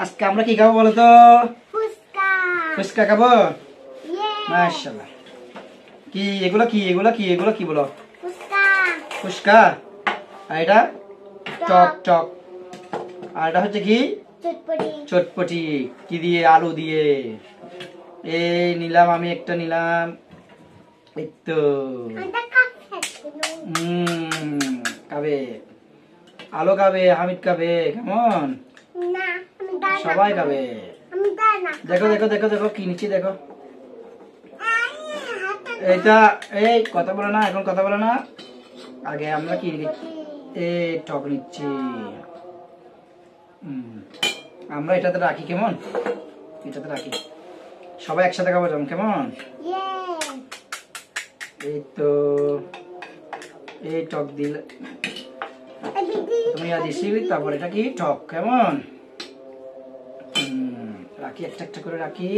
আজকে আমরা কি খাবো বলো তো? ফুচকা। ফুচকা খাবো। মাশাআল্লাহ। কি এগুলো কি এগুলো কি এগুলো কি বলো? ফুচকা। ফুচকা। আর এটা চপ চপ। আর এটা হচ্ছে কি? চটপটি। চটপটি। কি দিয়ে? আলু দিয়ে। এই নিলাম, আমি একটা নিলাম। এই তো খাবে, আলো খাবে, হামিদ খাবে, কেমন? সবাই খাবে। দেখো দেখো দেখো দেখো কি নিচ্ছি দেখো। এটা এই কথা বলো না, এখন কথা বলো না, আগে আমরা কি এই টক নিচ্ছি। আমরা এটাতে রাখি, কেমন? এটাতে রাখি, সবাই একসাথে খাবো যেমন, কেমন? এই তো এই টক দিলে তুমি দিছি, তারপর এটা কি টক, কেমন? রাখি, একটা একটা করে রাখি।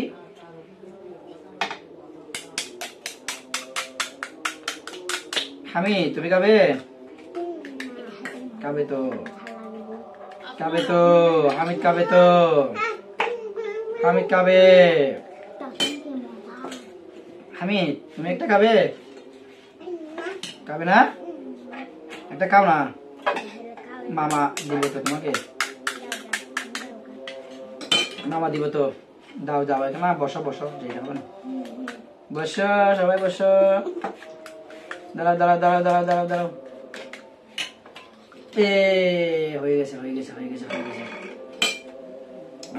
হামি তুমি খাবে? খাবে তো, খাবে তো, হামিদ খাবে তো, হামিদ খাবে। হামিদ তুমি একটা খাবে? খাবে না? একটা খাও না, মামা দিব তো তোমাকে, মামা দিব তো, দাও দাও। এখানে বসো বসো, যেটা হবে না, বসো সবাই বসো। দাঁড়াও দাঁড়াও দাঁড়াও দাঁড়াও দাঁড়াও দাঁড়াও। হয়ে গেছে হয়ে গেছে হয়ে গেছে হয়ে গেছে।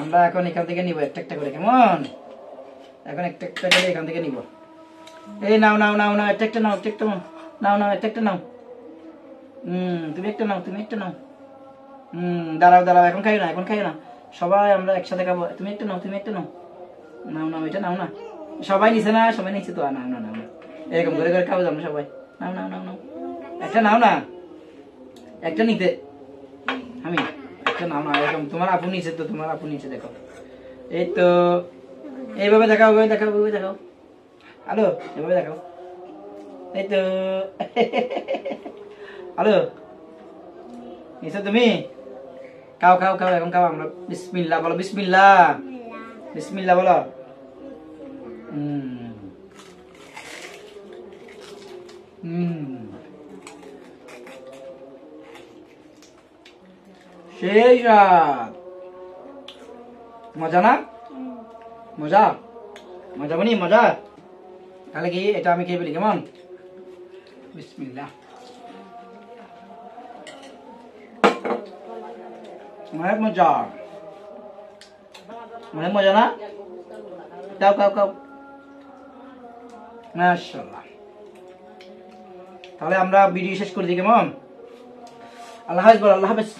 আমরা এখন এখান থেকে নিব একটা একটা করে, কেমন? এখন একটা একটা করে এখান থেকে নিব। এই নাও নাও নাও নাও, একটা একটা নাও, একটা একটা নাও নাও, একটা একটা নাও। তুমি একটা নাও, তুমি একটা নাও। দাঁড়াও দাঁড়াও, এখন খাই না, এখন খাই না, সবাই আমরা একসাথে খাবো। তুমি একটা নাও, তুমি একটা নাও, নাও নাও, এটা নাও না। সবাই নিছে না? সবাই নিচ্ছে তো, নাও না নাও না, এরকম করে করে খাবো আমরা সবাই। নাও নাও নাও নাও, একটা নাও না, একটা নিতে। আমি একটা নাও না, এরকম তোমার আপু নিচে তো, তোমার আপু নিচে দেখো। এই তো এইভাবে দেখাও, ওইভাবে দেখাও, ওইভাবে দেখাও। হ্যালো, এভাবে দেখাও। এই তো হ্যালো, নিচে তুমি খাও খাও খাও, এখন খাও। আমরা বিসমিল্লাহ বলো, বিসমিল্লাহ, বিসমিল্লাহ বলো। সেই স্বাদ, মজা না? মজা, মজা বনি মজা। তাহলে কি এটা আমি খেয়ে ফেলি, কেমন? বিসমিল্লাহ। অনেক মজা, অনেক মজা না? খাও খাও খাও। মাশাআল্লাহ। তাহলে আমরা ভিডিও শেষ করে দিই, কেমন? আল্লাহ হাফেজ বল, আল্লাহ হাফেজ।